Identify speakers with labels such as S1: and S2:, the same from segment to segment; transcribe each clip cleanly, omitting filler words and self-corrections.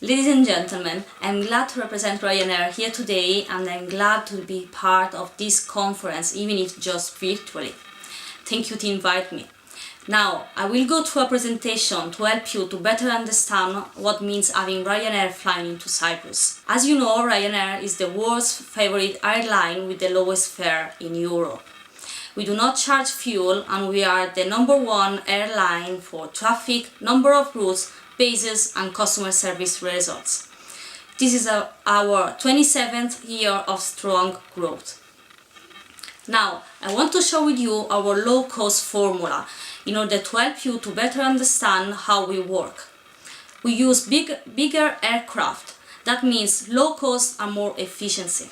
S1: Ladies and gentlemen, I'm glad to represent Ryanair here today, and I'm glad to be part of this conference, even if just virtually. Thank you to invite me. Now, I will go through a presentation to help you to better understand what means having Ryanair flying into Cyprus. As you know, Ryanair is the world's favorite airline with the lowest fare in Europe. We do not charge fuel, and we are the #1 airline for traffic, number of routes, bases and customer service results. This is our 27th year of strong growth. Now, I want to share with you our low-cost formula in order to help you to better understand how we work. We use bigger aircraft. That means low cost and more efficiency.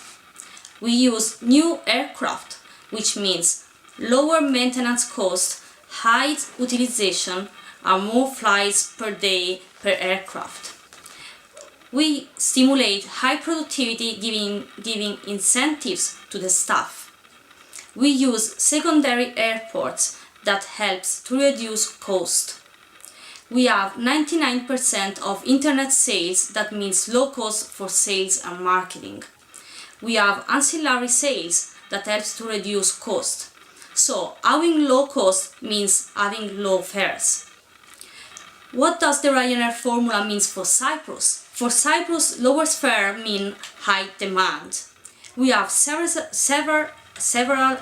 S1: We use new aircraft, which means lower maintenance cost, high utilization, and more flights per day per aircraft. We stimulate high productivity, giving incentives to the staff. We use secondary airports that helps to reduce cost. We have 99% of internet sales, that means low cost for sales and marketing. We have ancillary sales that helps to reduce cost. So having low cost means having low fares. What does the Ryanair formula mean for Cyprus? For Cyprus, lowest fare means high demand. We have several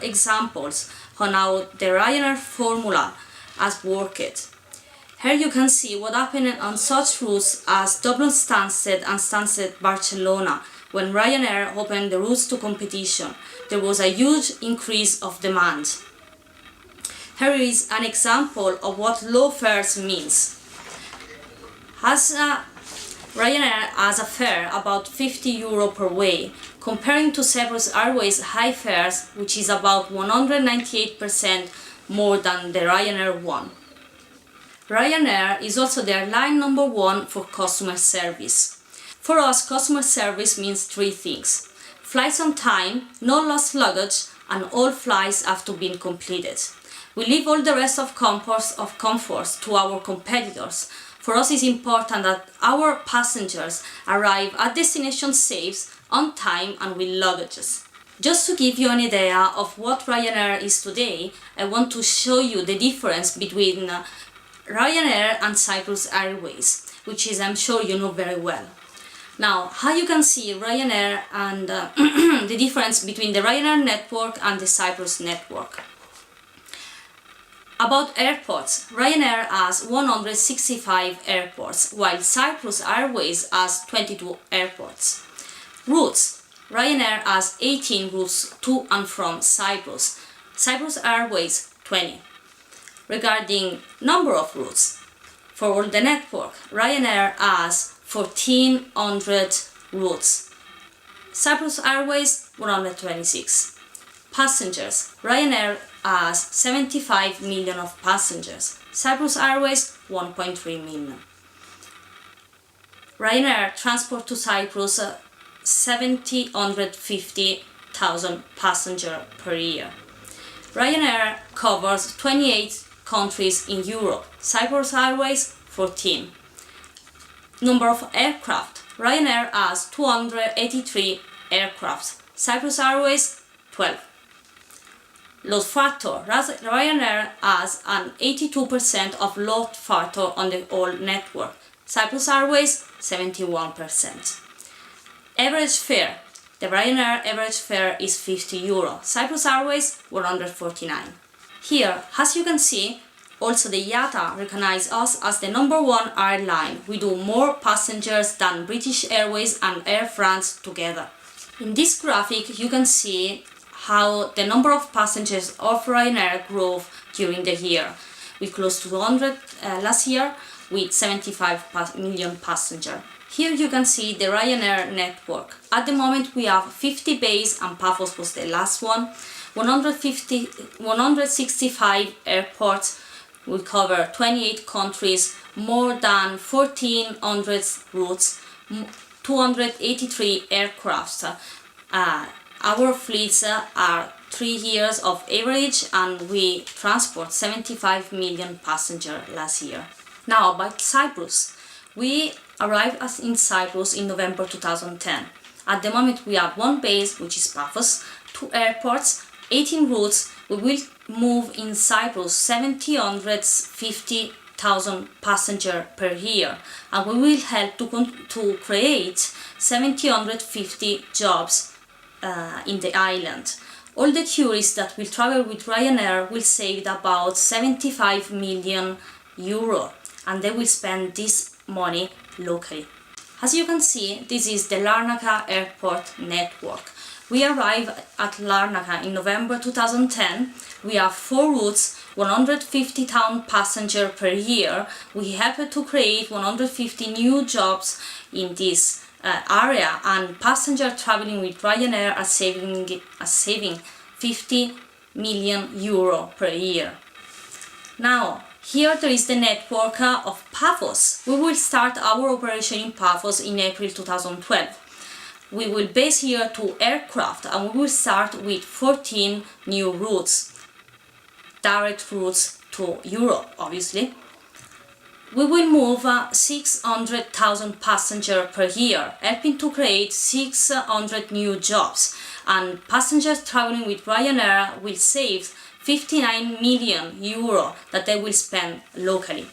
S1: examples on how the Ryanair formula has worked. Here you can see what happened on such routes as Dublin Stansted and Stansted Barcelona. When Ryanair opened the routes to competition, there was a huge increase of demand. Here is an example of what low fares means. Ryanair has a fare about €50 per way, comparing to Cyprus Airways high fares, which is about 198% more than the Ryanair one. Ryanair is also the airline #1 for customer service. For us, customer service means 3 things: flights on time, no lost luggage, and all flights have to be completed. We leave all the rest of comforts to our competitors. For us, it's important that our passengers arrive at destination safe, on time and with luggages. Just to give you an idea of what Ryanair is today, I want to show you the difference between Ryanair and Cyprus Airways, which is, I'm sure you know very well. Now, how you can see Ryanair and the difference between the Ryanair network and the Cyprus network. About airports, Ryanair has 165 airports, while Cyprus Airways has 22 airports. Routes, Ryanair has 18 routes to and from Cyprus, Cyprus Airways 20. Regarding number of routes, for all the network, Ryanair has 1,400 routes, Cyprus Airways 126. Passengers, Ryanair has 75 million of passengers, Cyprus Airways 1.3 million. Ryanair transport to Cyprus 750,000 passengers per year. Ryanair covers 28 countries in Europe, Cyprus Airways 14. Number of aircraft, Ryanair has 283 aircraft, Cyprus Airways 12. Load factor, Ryanair has an 82% of load factor on the whole network, Cyprus Airways 71%. Average fare, the Ryanair average fare is €50, Cyprus Airways 149. Here, as you can see, also the IATA recognizes us as the #1 airline. We do more passengers than British Airways and Air France together. In this graphic, you can see how the number of passengers of Ryanair grew during the year. We closed 200 last year with 75 million passengers. Here you can see the Ryanair network. At the moment we have 50 bases, and Paphos was the last one, 165 airports. We cover 28 countries, more than 1,400 routes, 283 aircrafts. Our fleets are 3 years of average, and we transport 75 million passengers last year. Now about Cyprus. We arrived in Cyprus in November 2010. At the moment we have one base, which is Paphos, 2 airports, 18 routes. We will move in Cyprus 750,000 passengers per year, and we will help to create 750 jobs in the island. All the tourists that will travel with Ryanair will save about 75 million euro, and they will spend this money locally. As you can see, this is the Larnaca airport network. We arrived at Larnaca in November 2010. We have 4 routes, 150,000 passengers per year. We helped to create 150 new jobs in this area, and passengers traveling with Ryanair are saving 50 million euro per year. Now, here there is the network of Paphos. We will start our operation in Paphos in April 2012. We will base here 2 aircraft, and we will start with 14 new routes, direct routes to Europe, obviously. We will move 600,000 passengers per year, helping to create 600 new jobs, and passengers traveling with Ryanair will save 59 million euro that they will spend locally.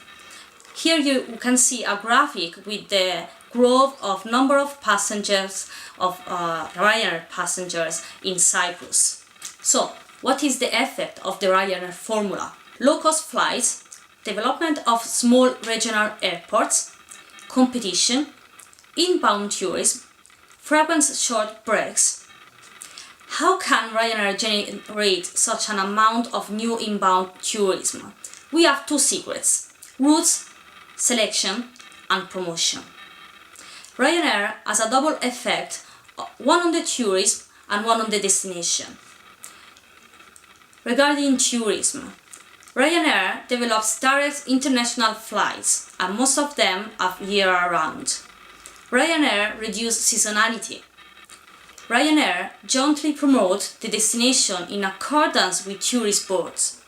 S1: Here you can see a graphic with the growth of number of passengers, of Ryanair passengers in Cyprus. So, what is the effect of the Ryanair formula? Low-cost flights, development of small regional airports, competition, inbound tourism, frequent short breaks. How can Ryanair generate such an amount of new inbound tourism? We have 2 secrets: routes, selection, and promotion. Ryanair has a double effect, one on the tourists and one on the destination. Regarding tourism, Ryanair develops direct international flights, and most of them are year-round. Ryanair reduces seasonality. Ryanair jointly promotes the destination in accordance with tourist boards.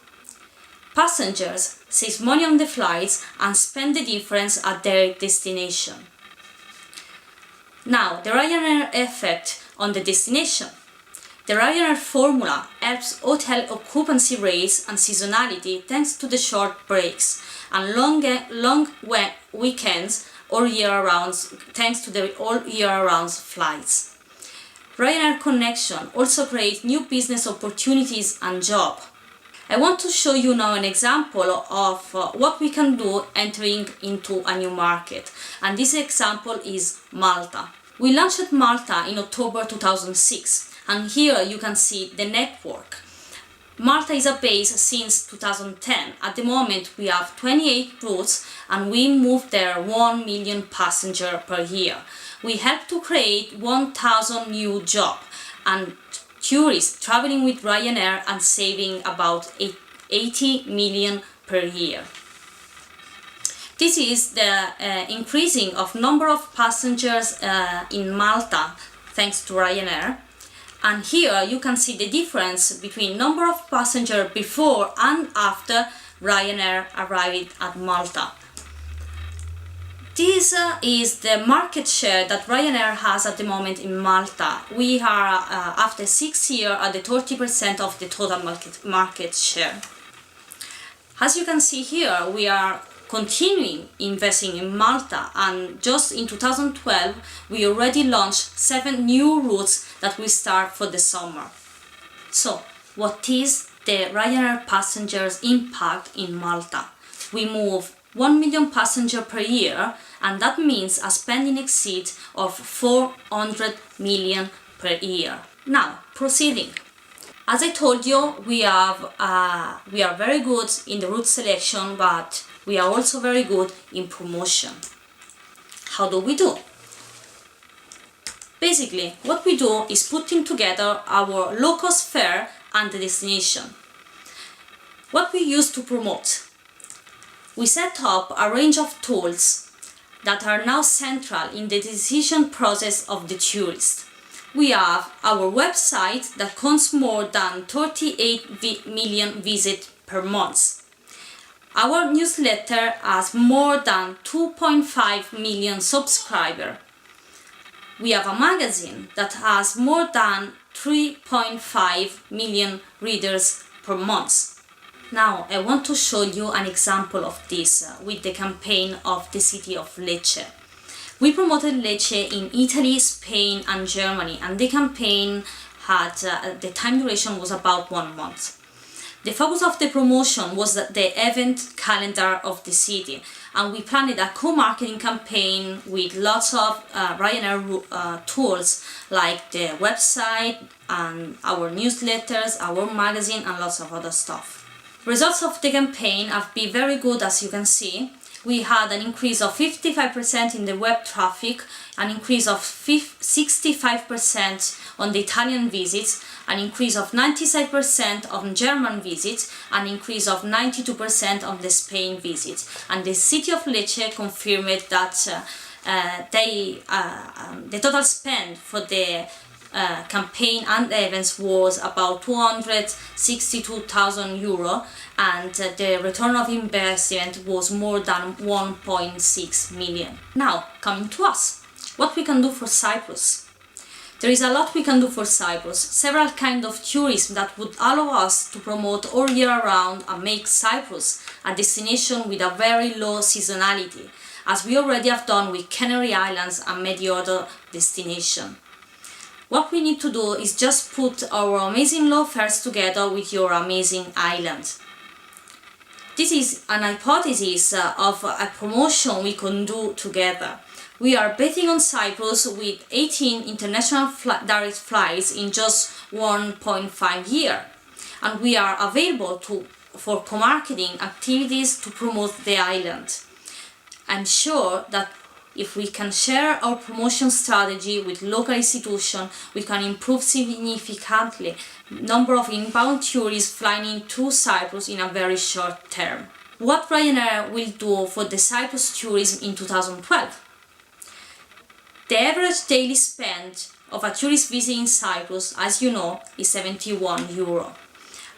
S1: Passengers save money on the flights and spend the difference at their destination. Now, the Ryanair effect on the destination. The Ryanair formula helps hotel occupancy rates and seasonality thanks to the short breaks, and long weekends or year-round thanks to the all year-round flights. Ryanair Connection also creates new business opportunities and jobs. I want to show you now an example of what we can do entering into a new market, and this example is Malta. We launched Malta in October 2006, and here you can see the network. Malta is a base since 2010. At the moment we have 28 routes, and we move there 1 million passengers per year. We help to create 1,000 new jobs, and tourists traveling with Ryanair and saving about 80 million per year. This is the increasing of number of passengers in Malta thanks to Ryanair. And here you can see the difference between number of passengers before and after Ryanair arrived at Malta. This is the market share that Ryanair has at the moment in Malta. We are, after 6 years, at the 30% of the total market share. As you can see here, we are continuing investing in Malta, and just in 2012 we already launched 7 new routes that will start for the summer. So, what is the Ryanair passengers impact in Malta? We move 1 million passengers per year, and that means a spending exceed of 400 million per year. Now, proceeding. As I told you, we are very good in the route selection, but we are also very good in promotion. How do we do? Basically, what we do is putting together our low-cost fare and the destination. What we use to promote? We set up a range of tools that are now central in the decision process of the tourist. We have our website that counts more than 38 million visits per month. Our newsletter has more than 2.5 million subscribers. We have a magazine that has more than 3.5 million readers per month. Now I want to show you an example of this with the campaign of the city of Lecce. We promoted Lecce in Italy, Spain and Germany, and the campaign had the time duration was about 1 month. The focus of the promotion was the event calendar of the city, and we planned a co-marketing campaign with lots of Ryanair tools like the website and our newsletters, our magazine and lots of other stuff. Results of the campaign have been very good, as you can see. We had an increase of 55% in the web traffic, an increase of 65% on the Italian visits, an increase of 97% on German visits, an increase of 92% on the Spain visits. And the city of Lecce confirmed that the total spend for the campaign and events was about 262,000 euro, and the return of investment was more than 1.6 million. Now, coming to us, what we can do for Cyprus. There is a lot we can do for Cyprus, several kinds of tourism that would allow us to promote all year round and make Cyprus a destination with a very low seasonality, as we already have done with Canary Islands and many other destinations. What we need to do is just put our amazing low fares together with your amazing island. This is an hypothesis of a promotion we can do together. We are betting on Cyprus with 18 international direct flights in just 1.5 years, and we are available for co-marketing activities to promote the island. I'm sure that if we can share our promotion strategy with local institutions, we can improve significantly number of inbound tourists flying into Cyprus in a very short term. What Ryanair will do for the Cyprus tourism in 2012? The average daily spend of a tourist visiting Cyprus, as you know, is 71 euro,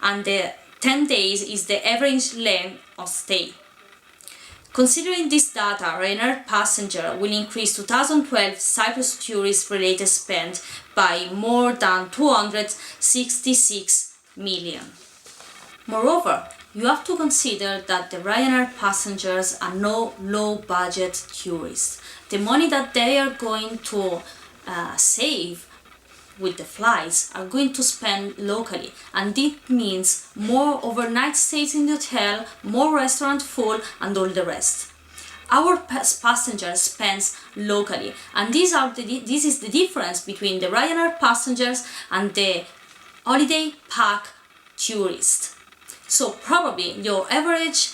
S1: and the 10 days is the average length of stay. Considering this data, Ryanair passenger will increase 2012 Cyprus tourist-related spend by more than 266 million. Moreover, you have to consider that the Ryanair passengers are no low-budget tourists. The money that they are going to save with the flights are going to spend locally, and this means more overnight stays in the hotel, more restaurant food and all the rest. Our passengers spend locally, and this is the difference between the Ryanair passengers and the holiday pack tourist. So probably your average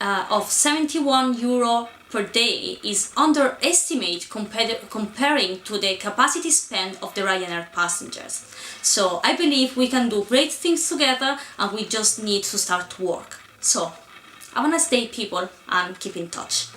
S1: of 71 euro per day is underestimated comparing to the capacity spend of the Ryanair passengers. So I believe we can do great things together, and we just need to start to work. So have a nice day, people, and keep in touch.